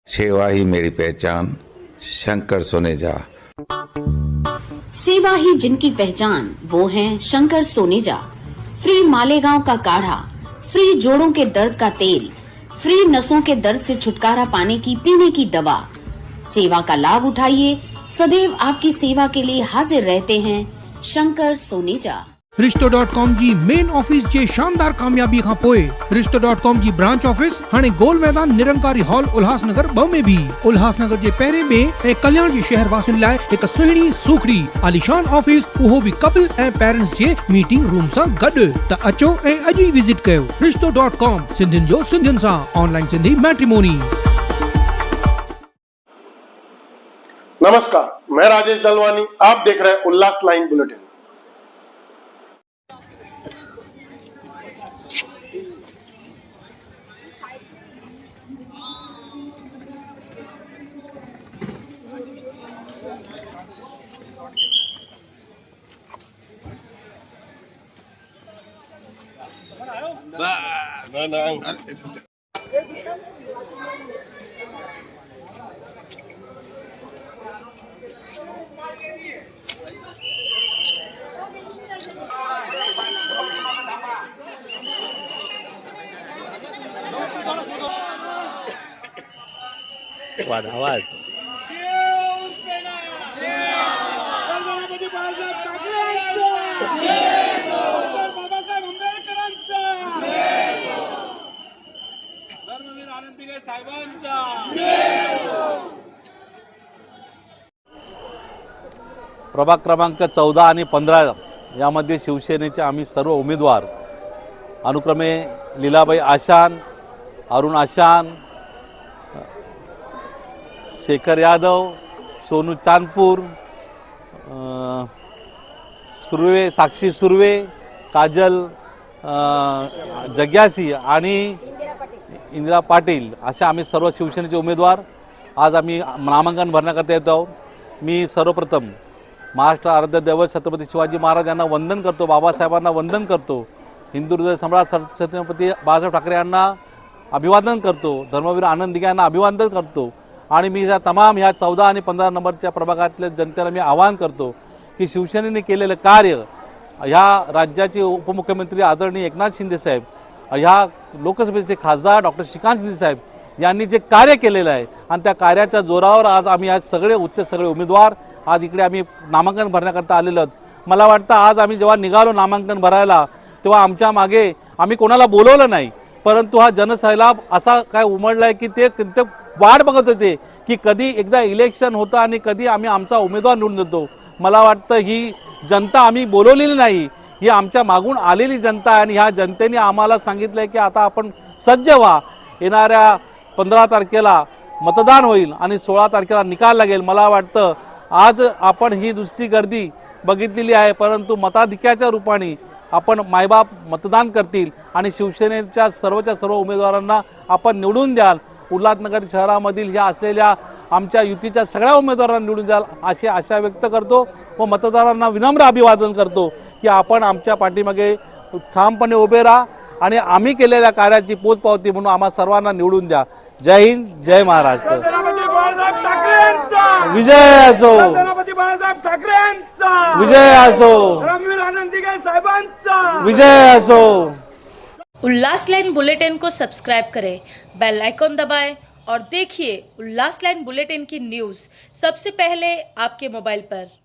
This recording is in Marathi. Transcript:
सेवा ही मेरी पहचान, शंकर सोनेजा। सेवा ही जिनकी पहचान, वो हैं शंकर सोनेजा। फ्री मालेगांव का काढ़ा, फ्री जोड़ों के दर्द का तेल, फ्री नसों के दर्द से छुटकारा पाने की पीने की दवा। सेवा का लाभ उठाइए, सदैव आपकी सेवा के लिए हाजिर रहते हैं शंकर सोनेजा। रिश्तो.com जी मेन ऑफिस जे शानदार कामयाबी खां पोइ रिश्तो.com जी ब्रांच ऑफिस हाणे गोल मैदान निरंकारी हॉल उल्हासनगर 2 में भी उल्हासनगर जे पहिरें में ऐं कल्याण जे शहर वासियुनि लाइ हिक सुहिणी सूखड़ी आलीशान ऑफिस, उहो भी कपल ऐं पेरेंट्स जे मीटिंग रूम सां गॾु। त अचो ऐं अॼु ई विजिट कयो रिश्तो.com, सिंधियुनि जो सिंधियुनि सां ऑनलाइन सिंधी मैट्रिमोनी। नमस्कार, मैं राजेश दलवानी, आप देख रहे हैं उल्लास लाइन बुलेटिन। आवाज प्रभाग क्रमांक 14 आणि 15 यामध्ये शिवसेनेचे आम्ही सर्व उमेदवार अनुक्रमे लीलाबाई आशान, अरुण आशान, शेखर यादव, सोनू चांदपूर, सुर्वे, साक्षी सुर्वे, काजल जग्यासी आणि इंदिरा पाटील अशा आम्ही सर्व शिवसेनेचे उमेदवार आज आम्ही नामांकन भरण्याकरता येत आहोत। मी सर्वप्रथम महाराष्ट्र आराध्य दैवत छत्रपती शिवाजी महाराज यांना वंदन करतो, बाबासाहेबांना वंदन करतो, हिंदू हृदय सम्राट छत्रपती बाळासाहेब ठाकरे यांना अभिवादन करतो, धर्मवीर आनंद दिघे यांना अभिवादन करतो आणि मी ह्या तमाम ह्या 14 आणि 15 नंबरच्या प्रभागातल्या जनतेला मी आवाहन करतो की शिवसेनेने केलेलं कार्य, ह्या राज्याचे उपमुख्यमंत्री आदरणीय एकनाथ शिंदे साहेब, ह्या लोकसभेचे खासदार डॉक्टर श्रीकांत शिंदे साहेब यांनी जे कार्य केलेलं आहे आणि त्या कार्याच्या जोरावर आज आम्ही आज सगळे उमेदवार आज इकडे आम्ही नामांकन भरण्याकरता आलेलो आहोत। मला वाटतं आज आम्ही जेव्हा निघालो नामांकन भरायला तेव्हा आमच्या मागे आम्ही कोणाला बोलवलं नाही, परंतु हा जनसैलाब असा काय उमडला आहे की ते वाट बघत होते की कधी एकदा इलेक्शन होतं आणि कधी आम्ही आमचा उमेदवार निवडून देतो। मला वाटतं ही जनता आम्ही बोलवलेली नाही, ही आमच्या मागून आलेली जनता आहे आणि ह्या जनतेने आम्हाला सांगितलं आहे की आता आपण सज्ज व्हा, येणाऱ्या 15 तारखेला मतदान होईल आणि 16 तारखेला निकाल लागेल। मला वाटतं आज आपण ही दुसरी गर्दी बघितलेली आहे, परंतु मताधिक्याच्या रूपाने आपण मायबाप मतदान करतील आणि शिवसेनेच्या सर्व उमेदवारांना आपण निवडून द्याल। उल्हासनगर शहरामधील ह्या असलेल्या आमच्या युतीच्या सगळ्या उमेदवारांना निवडून द्याल अशी आशा व्यक्त करतो व मतदारांना विनम्र अभिवादन करतो की आपण आमच्या पाठीमागे ठामपणे उभे राहा आणि आम्ही केलेल्या कार्याची पोचपावती म्हणून आम्हा सर्वांना निवडून द्या। जय हिंद, जय महाराष्ट्र, विजय असो, विजय असो, विजय असो। उल्लास लाइन बुलेटिन को सब्सक्राइब करें, बेल आइकॉन दबाएं और देखिए उल्लास लाइन बुलेटिन की न्यूज़ सबसे पहले आपके मोबाइल पर।